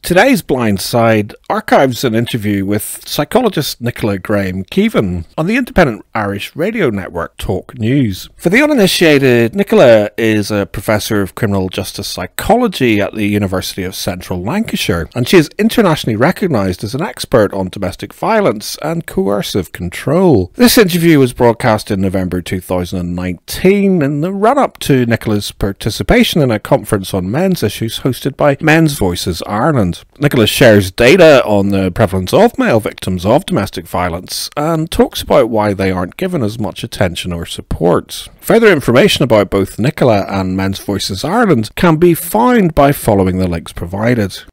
Today's Blind Side archives an interview with psychologist Nicola Graham-Kevan on the independent Irish radio network TalkNews. For the uninitiated, Nicola is a professor of criminal justice psychology at the University of Central Lancashire, and she is internationally recognised as an expert on domestic violence and coercive control. This interview was broadcast in November 2019 in the run-up to Nicola's participation in a conference on men's issues hosted by Men's Voices Ireland. Nicola shares data on the prevalence of male victims of domestic violence and talks about why they aren't given as much attention or support. Further information about both Nicola and Men's Voices Ireland can be found by following the links provided.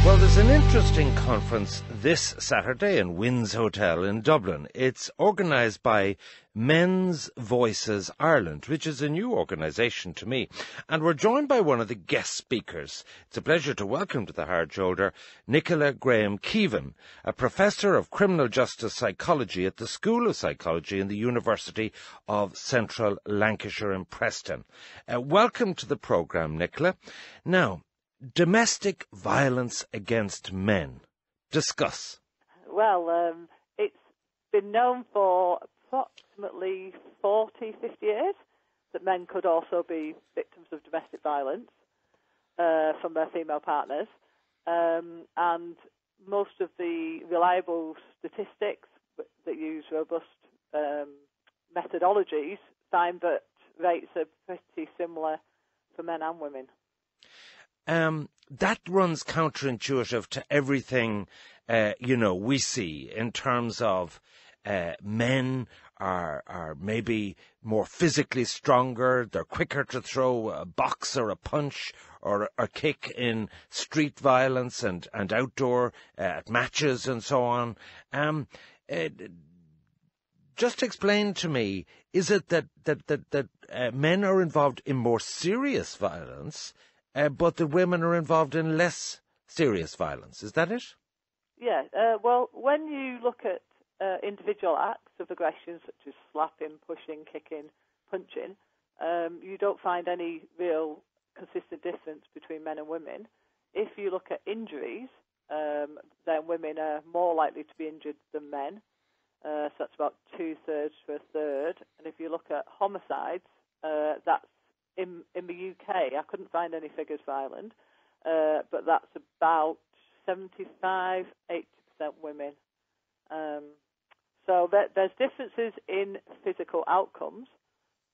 Well, there's an interesting conference this Saturday in Winds Hotel in Dublin. It's organised by Men's Voices Ireland, which is a new organisation to me. And we're joined by one of the guest speakers. It's a pleasure to welcome to the Hard Shoulder Nicola Graham-Kevan, a professor of criminal justice psychology at the School of Psychology in the University of Central Lancashire in Preston. Welcome to the programme, Nicola. Now, domestic violence against men. Discuss. Well, it's been known for approximately 40, 50 years that men could also be victims of domestic violence from their female partners. And most of the reliable statistics that use robust methodologies find that rates are pretty similar for men and women. That runs counterintuitive to everything, we see in terms of men are maybe more physically stronger, they're quicker to throw a box or a punch or a kick in street violence and outdoor at matches and so on. Just explain to me, is it that men are involved in more serious violence, but the women are involved in less serious violence? Is that it? Yeah. Well, when you look at individual acts of aggression, such as slapping, pushing, kicking, punching, you don't find any real consistent difference between men and women. If you look at injuries, then women are more likely to be injured than men. So that's about 2/3 to 1/3. And if you look at homicides, that's in the UK, I couldn't find any figures for Ireland, but that's about 75-80% women. So there's differences in physical outcomes,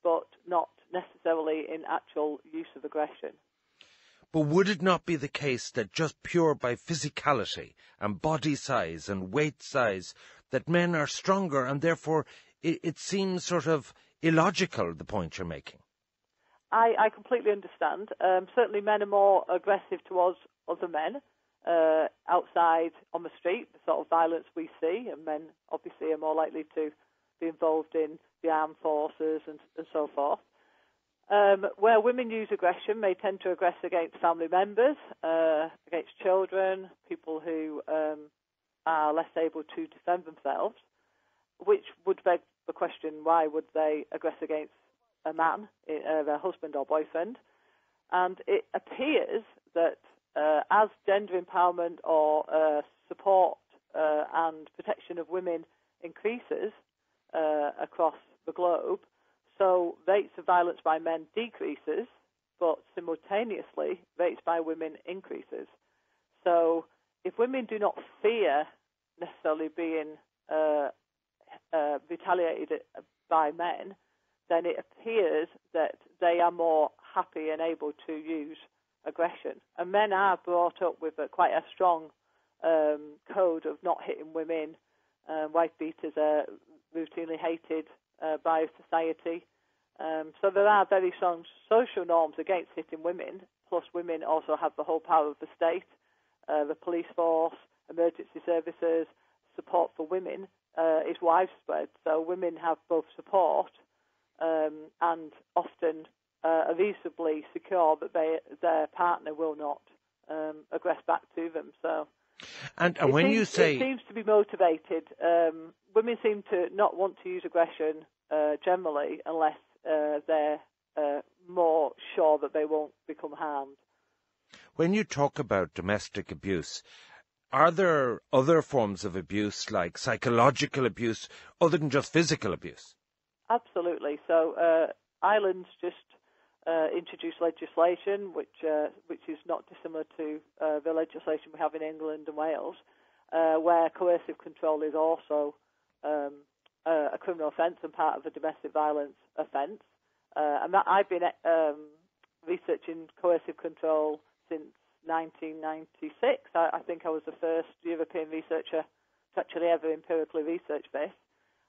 but not necessarily in actual use of aggression. But would it not be the case that just pure by physicality and body size and weight size, that men are stronger and therefore it seems sort of illogical, the point you're making? I completely understand. Certainly men are more aggressive towards other men outside on the street, the sort of violence we see, and men obviously are more likely to be involved in the armed forces and so forth. Where women use aggression, they tend to aggress against family members, against children, people who are less able to defend themselves, which would beg the question, why would they aggress against a man, their husband or boyfriend? And it appears that as gender empowerment or support and protection of women increases across the globe, so rates of violence by men decreases, but simultaneously rates by women increases. So if women do not fear necessarily being retaliated by men, then it appears that they are more happy and able to use aggression. And men are brought up with quite a strong code of not hitting women. Wife beaters are routinely hated by society. So there are very strong social norms against hitting women, plus women also have the whole power of the state, the police force, emergency services. Support for women is widespread. So women have both support and often are reasonably secure that their partner will not aggress back to them. So, and when you say it seems to be motivated, women seem to not want to use aggression generally unless they're more sure that they won't become harmed. when you talk about domestic abuse, are there other forms of abuse, like psychological abuse, other than just physical abuse? Absolutely. So Ireland's just introduced legislation, which is not dissimilar to the legislation we have in England and Wales, where coercive control is also a criminal offence and part of a domestic violence offence. And that I've been researching coercive control since 1996. I think I was the first European researcher to actually ever empirically research this.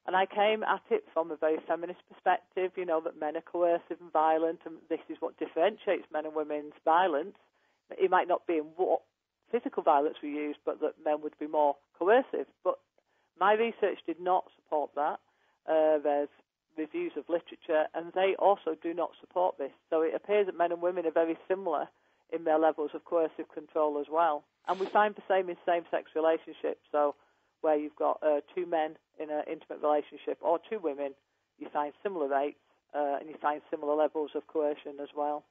And I came at it from a very feminist perspective, that men are coercive and violent, and this is what differentiates men and women's violence. It might not be in what physical violence we use, but that men would be more coercive. But my research did not support that. There's reviews of literature, and they also do not support this. So it appears that men and women are very similar in their levels of coercive control as well. And we find the same in same-sex relationships. So where you've got two men in an intimate relationship or two women, you find similar rates and you find similar levels of coercion as well.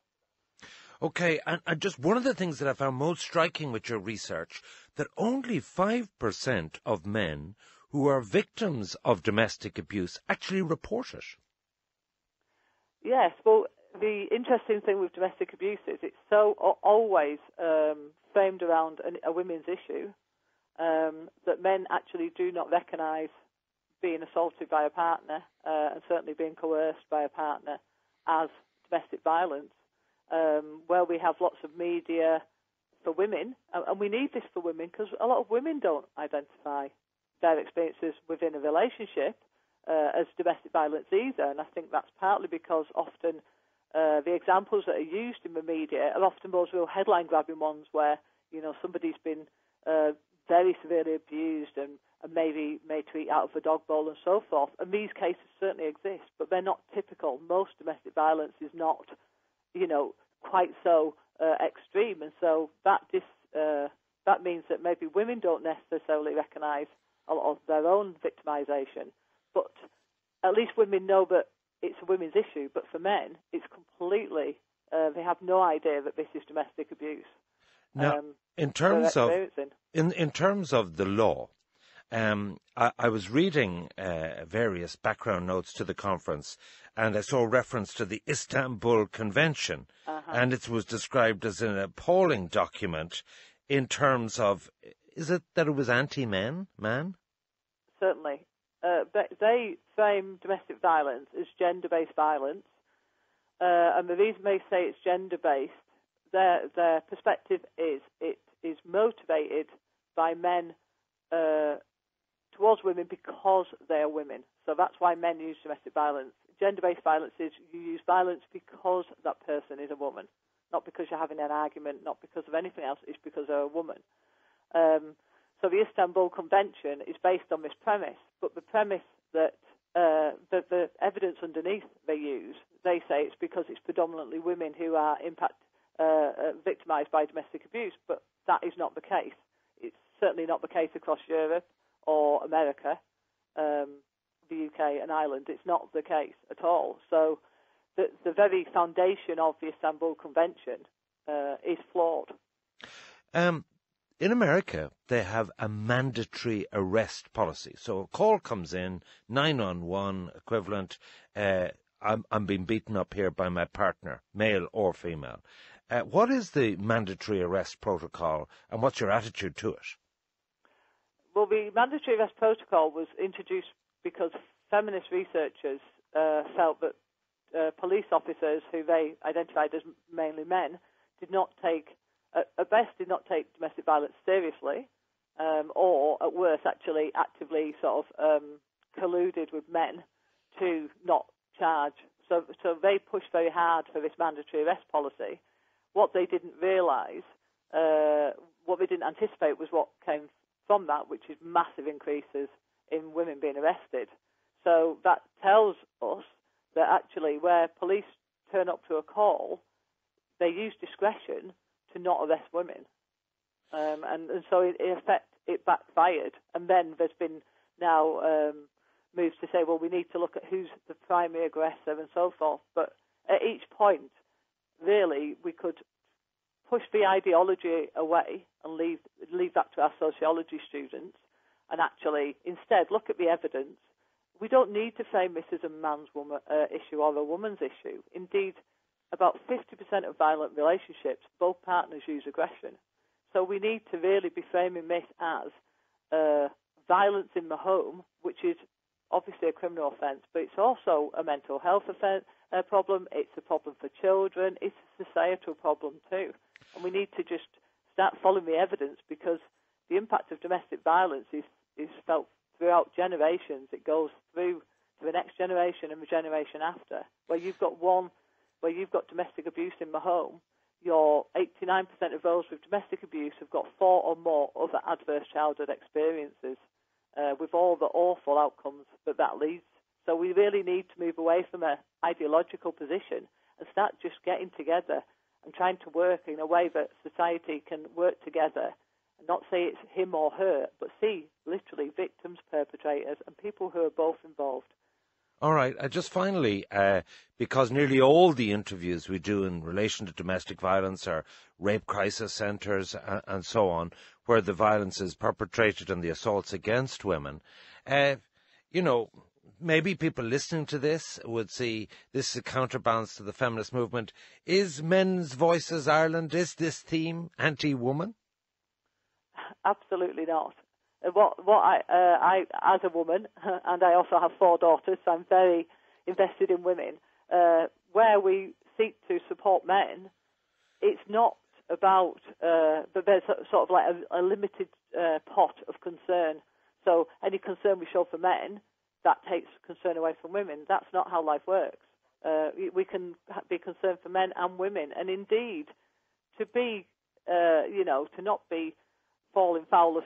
Okay, and just one of the things that I found most striking with your research, that only 5% of men who are victims of domestic abuse actually report it. Yes, well, the interesting thing with domestic abuse is it's so always framed around a women's issue that men actually do not recognise being assaulted by a partner and certainly being coerced by a partner as domestic violence. Where we have lots of media for women, and we need this for women because a lot of women don't identify their experiences within a relationship as domestic violence either, and I think that's partly because often the examples that are used in the media are often those real headline-grabbing ones where, somebody's been very severely abused and maybe made to eat out of a dog bowl and so forth, and these cases certainly exist, but they're not typical. Most domestic violence is not quite so extreme, and so that means that maybe women don't necessarily recognise a lot of their own victimisation, but at least women know that it's a women's issue. But for men, it's completely they have no idea that this is domestic abuse. Now, in terms of the law, I was reading various background notes to the conference, and I saw reference to the Istanbul Convention, and it was described as an appalling document in terms of, is it that it was anti-man? Certainly. They frame domestic violence as gender-based violence, and the reason they say it's gender-based, their perspective is it is motivated by men towards women because they are women. So that's why men use domestic violence. Gender-based violence is you use violence because that person is a woman, not because you're having an argument, not because of anything else, it's because they're a woman. So the Istanbul Convention is based on this premise, but the premise that the evidence underneath they use, they say it's because it's predominantly women who are victimised by domestic abuse, but that is not the case. It's certainly not the case across Europe or America, the UK and Ireland. It's not the case at all. So the very foundation of the Istanbul Convention is flawed. In America, they have a mandatory arrest policy. So a call comes in, 911 equivalent, I'm being beaten up here by my partner, male or female. What is the mandatory arrest protocol, and what's your attitude to it? Well, the mandatory arrest protocol was introduced because feminist researchers felt that police officers, who they identified as mainly men, did not take domestic violence seriously, or at worst, actually actively sort of colluded with men to not charge. So they pushed very hard for this mandatory arrest policy. What they didn't realise, what they didn't anticipate was what came from that, which is massive increases in women being arrested. So that tells us that actually where police turn up to a call, they use discretion to not arrest women. And so in effect it backfired. And then there's been now moves to say, well, we need to look at who's the primary aggressor and so forth. But at each point, really, we could push the ideology away and leave that to our sociology students and actually instead look at the evidence. We don't need to frame this as a man's woman issue or a woman's issue. Indeed, about 50% of violent relationships, both partners use aggression. So we need to really be framing this as violence in the home, which is obviously a criminal offence, but it's also a mental health problem, it's a problem for children, it's a societal problem too. And we need to just start following the evidence, because the impact of domestic violence is felt throughout generations. It goes through to the next generation and the generation after. Where you've got domestic abuse in the home, your 89% of those with domestic abuse have got 4 or more other adverse childhood experiences, with all the awful outcomes that leads. So we really need to move away from an ideological position and start just getting together and trying to work in a way that society can work together and not say it's him or her, but see literally victims, perpetrators, and people who are both involved. All right. Just finally, because nearly all the interviews we do in relation to domestic violence are rape crisis centres and so on, where the violence is perpetrated and the assaults against women, maybe people listening to this would see this is a counterbalance to the feminist movement. Is Men's Voices Ireland, is this theme anti-woman? Absolutely not. I as a woman, and I also have 4 daughters, so I'm very invested in women, where we seek to support men, it's not about, but there's sort of like a limited pot of concern. So any concern we show for men, that takes concern away from women. That's not how life works. We can be concerned for men and women, and indeed, to be, to not be falling foul of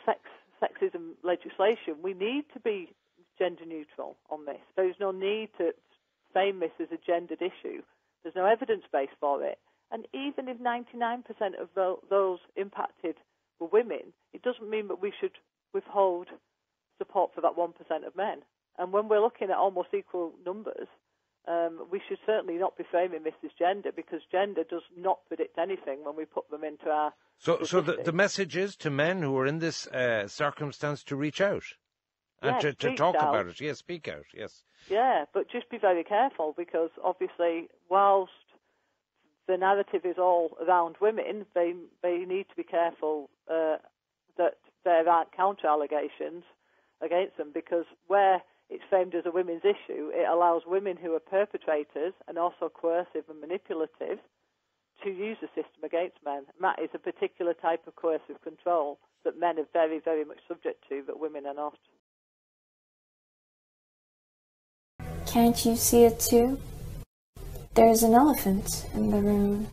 sexism legislation, we need to be gender neutral on this. There is no need to frame this as a gendered issue. There's no evidence base for it. And even if 99% of those impacted were women, it doesn't mean that we should withhold support for that 1% of men. And when we're looking at almost equal numbers, we should certainly not be framing this as gender, because gender does not predict anything when we put them into our So the message is to men who are in this circumstance to reach out and to talk about it. Yes, speak out, yes. Yeah, but just be very careful, because obviously whilst the narrative is all around women, they need to be careful that there aren't counter-allegations against them, because where it's framed as a women's issue, it allows women who are perpetrators and also coercive and manipulative to use the system against men. And that is a particular type of coercive control that men are very, very much subject to, that women are not. Can't you see it too? There's an elephant in the room.